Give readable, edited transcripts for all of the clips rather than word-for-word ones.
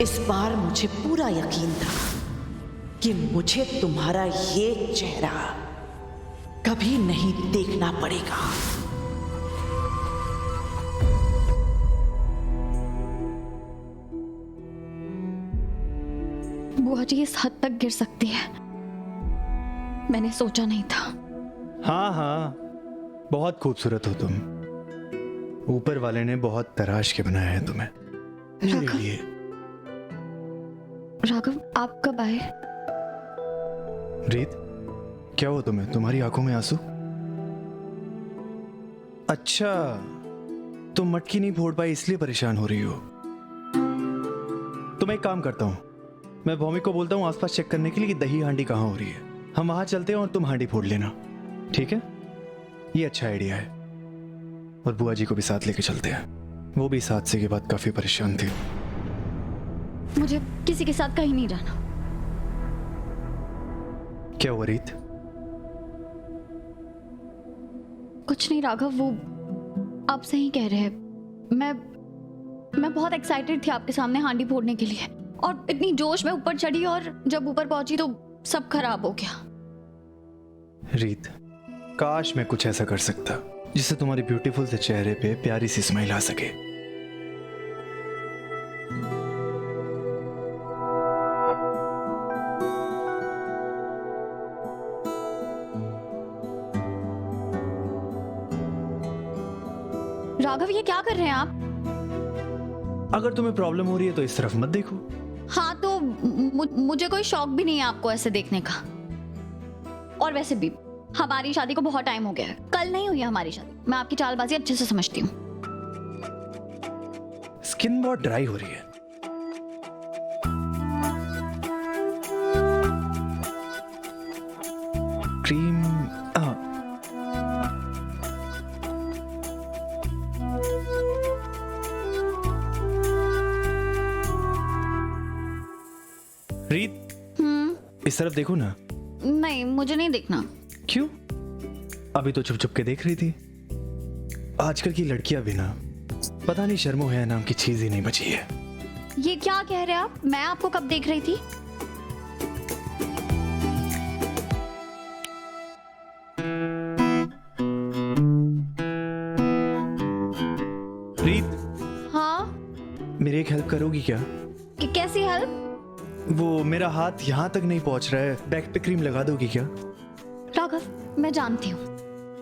इस बार मुझे पूरा यकीन था कि मुझे तुम्हारा ये चेहरा कभी नहीं देखना पड़ेगा। बुआ जी इस हद तक गिर सकती है, मैंने सोचा नहीं था। हाँ हाँ, बहुत खूबसूरत हो तुम। ऊपर वाले ने बहुत तराश के बनाया है तुम्हें मेरे लिए। राघव, आप कब आए? रीत, क्या हुआ तुम्हें? तुम्हारी आंखों में आंसू? अच्छा, तुम मटकी नहीं फोड़ पाई इसलिए परेशान हो रही हो। तो मैं एक काम करता हूं, मैं भौमिक को बोलता हूं आसपास चेक करने के लिए कि दही हांडी कहां हो रही है। हम वहां चलते हैं और तुम हांडी फोड़ लेना, ठीक है? ये अच्छा आइडिया है। और बुआ जी को भी साथ लेके चलते हैं, वो भी इस हादसे के बाद काफी परेशान थे। मुझे किसी के साथ कहीं नहीं जाना। क्या हुआ रीत? कुछ नहीं राघव, वो आप सही कह रहे हैं। मैं बहुत एक्साइटेड थी आपके सामने हांडी फोड़ने के लिए, और इतनी जोश में ऊपर चढ़ी और जब ऊपर पहुंची तो सब खराब हो गया। रीत, काश मैं कुछ ऐसा कर सकता जिससे तुम्हारे ब्यूटीफुल से चेहरे पे प्यारी सी स्माइल आ सके। राघव, ये क्या कर रहे हैं आप? अगर तुम्हें प्रॉब्लम हो रही है तो इस तरफ मत देखो। हाँ, तो मुझे कोई शौक भी नहीं है आपको ऐसे देखने का। और वैसे भी हमारी शादी को बहुत टाइम हो गया है, कल नहीं हुई है हमारी शादी। मैं आपकी चालबाजी अच्छे से समझती हूँ। स्किन बहुत ड्राई हो रही है। क्रीम रीत, इस तरफ देखो ना। नहीं, मुझे नहीं देखना। क्यों? अभी तो छुप छुप के देख रही थी। आजकल की लड़कियां भी ना, पता नहीं शर्मो है नाम की चीज ही नहीं बची है। ये क्या कह रहे हैं आप? मैं आपको कब देख रही थी? रीत, हाँ? मेरी एक हेल्प करोगी क्या? कैसी हेल्प? वो मेरा हाथ यहाँ तक नहीं पहुंच रहा है, बैक पे क्रीम लगा दोगी क्या? राघव, मैं जानती हूँ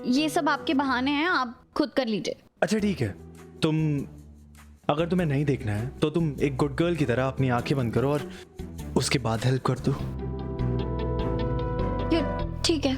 ये सब आपके बहाने हैं, आप खुद कर लीजिए। अच्छा ठीक है, अगर तुम्हें नहीं देखना है तो तुम एक गुड गर्ल की तरह अपनी आंखें बंद करो और उसके बाद हेल्प कर दो। ठीक है।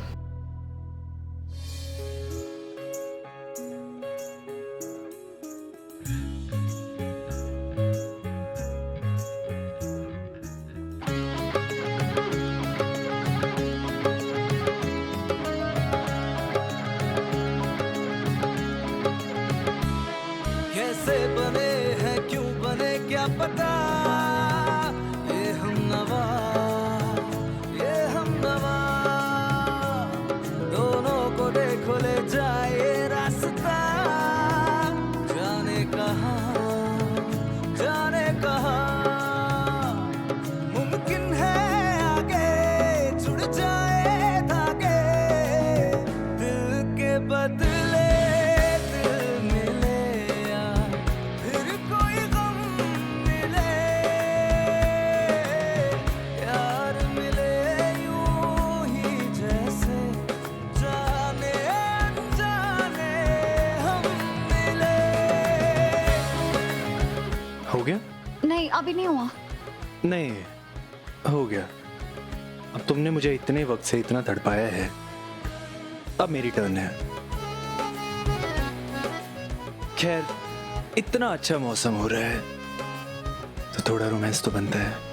कैसे बने हैं, क्यों बने, क्या पता। ये हम नवा दोनों को देखो ले जाए रास्ता। जाने कहाँ मुमकिन है आगे जुड़ जाए धागे। दिल के बदले दिल मिले, फिर कोई गम मिले, यार मिले यूं ही जैसे जाने अनजाने हम मिले। हो गया? नहीं, अभी नहीं हुआ। नहीं हो गया। अब तुमने मुझे इतने वक्त से इतना तड़पाया है, अब मेरी टर्न है। खैर, इतना अच्छा मौसम हो रहा है तो थोड़ा रोमांस तो बनता है।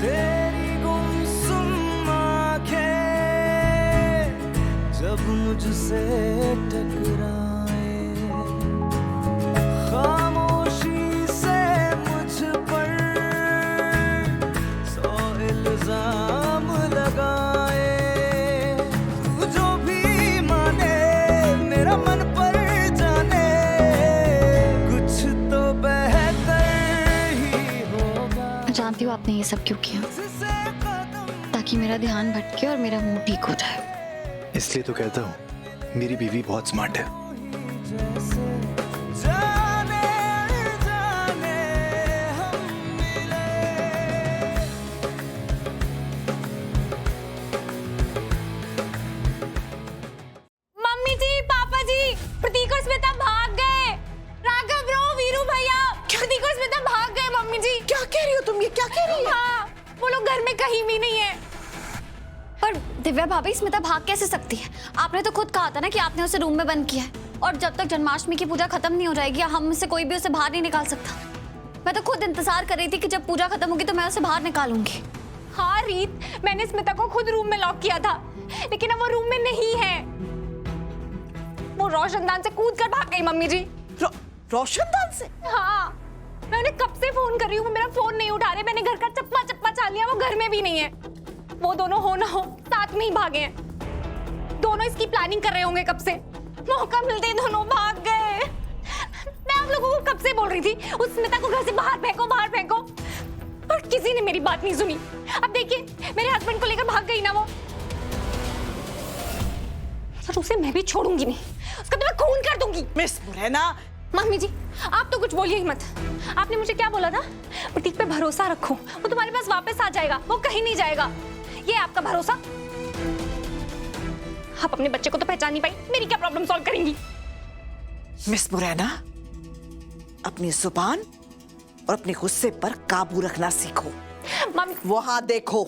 तेरी गुमसुम आँखें जब मुझसे टकराए, खामोशी से मुझ पर ये सब क्यों किया? ताकि मेरा ध्यान भटके और मेरा मूड ठीक हो जाए। इसलिए तो कहता हूँ मेरी बीवी बहुत स्मार्ट है। जाने जाने हम मिले। मम्मी जी, पापा जी, प्रतीक और स्मिता भाग गए। राघव ब्रो, वीरू भैया, प्रतीक और स्मिता भाग गए। मम्मी जी, क्या कह रही हो तुम? ये क्या कह रही हो? हाँ, वो लोग घर में कहीं भी नहीं है। पर दिव्या भाभी, स्मिता भाग कैसे सकती है? आपने तो खुद कहा था ना कि आपने उसे रूम में बंद किया है, और जब तक जन्माष्टमी की पूजा खत्म नहीं हो जाएगी हम में से कोई भी उसे बाहर नहीं निकाल सकता। मैं तो खुद इंतजार कर रही थी कि जब पूजा खत्म होगी तो मैं उसे बाहर निकालूंगी। हाँ रीत, मैंने स्मिता को खुद रूम में लॉक किया था, लेकिन अब वो रूम में नहीं है। वो रोशनदान से कूद कर भाग गई। मम्मी जी, रोशनदान से? हाँ, मैं उन्हें कब से फोन कर रही हूँ, मेरा फोन नहीं उठा रहे। मैंने घर का चप्पा चप्पा चाल लिया, वो घर में भी नहीं है। वो दोनों हो ना हो साथ में ही भागे हैं। दोनों इसकी प्लानिंग कर रहे होंगे कब से। मौका मिलते ही दोनों भाग गए। मैं आप लोगों को कब से बोल रही थी उस स्मिता को घर से बाहर फेंको, बाहर फेंको, पर किसी ने मेरी बात नहीं सुनी। अब देखिए मेरे हस्बैंड को लेकर भाग गई ना वो, सर उसे मैं भी छोड़ूंगी नहीं, उसका तो मैं खून कर दूंगी। मिस मुरैना, मम्मी जी, आप तो कुछ बोलिए ही मत। आपने मुझे क्या बोला था? प्रतीक पे भरोसा रखो, वो तुम्हारे पास वापस आ जाएगा, वो कहीं नहीं जाएगा। ये आपका भरोसा? आप अपने बच्चे को तो पहचान नहीं पाई, मेरी क्या प्रॉब्लम सॉल्व करेंगी? मिस मुरैना, अपनी जुबान और अपने गुस्से पर काबू रखना सीखो। मम्मी, वहां देखो।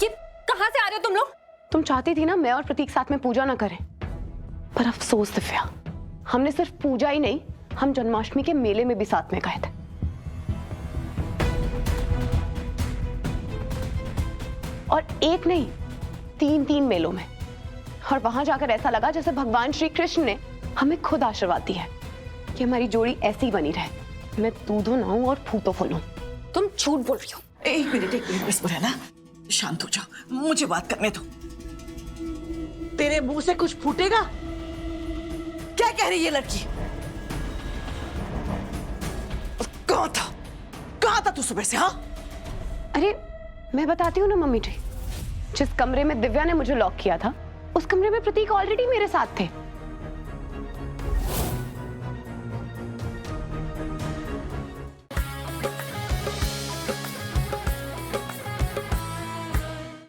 ये कहां से आ रहे हो तुम लोग? तुम चाहती थी ना मैं और प्रतीक साथ में पूजा ना करें, पर अफसोस दिव्या, हमने सिर्फ पूजा ही नहीं, हम जन्माष्टमी के मेले में भी साथ में गए थे। और एक नहीं, 3 मेलों में। और वहां जाकर ऐसा लगा जैसे भगवान श्री कृष्ण ने हमें खुद आशीर्वाद दिया है कि हमारी जोड़ी ऐसी बनी रहे। मैं दूधो ना हूं और फूटो फूलूं। तुम झूठ बोल रही हो। एक मिनट मिस मुरैना, शांत हो जाओ, मुझे बात करने दो। तेरे मुंह से कुछ फूटेगा? क्या कह रही है लड़की? कहां था तू सुबह से? हाँ, अरे मैं बताती हूँ ना मम्मी जी, जिस कमरे में दिव्या ने मुझे लॉक किया था उस कमरे में प्रतीक ऑलरेडी मेरे साथ थे।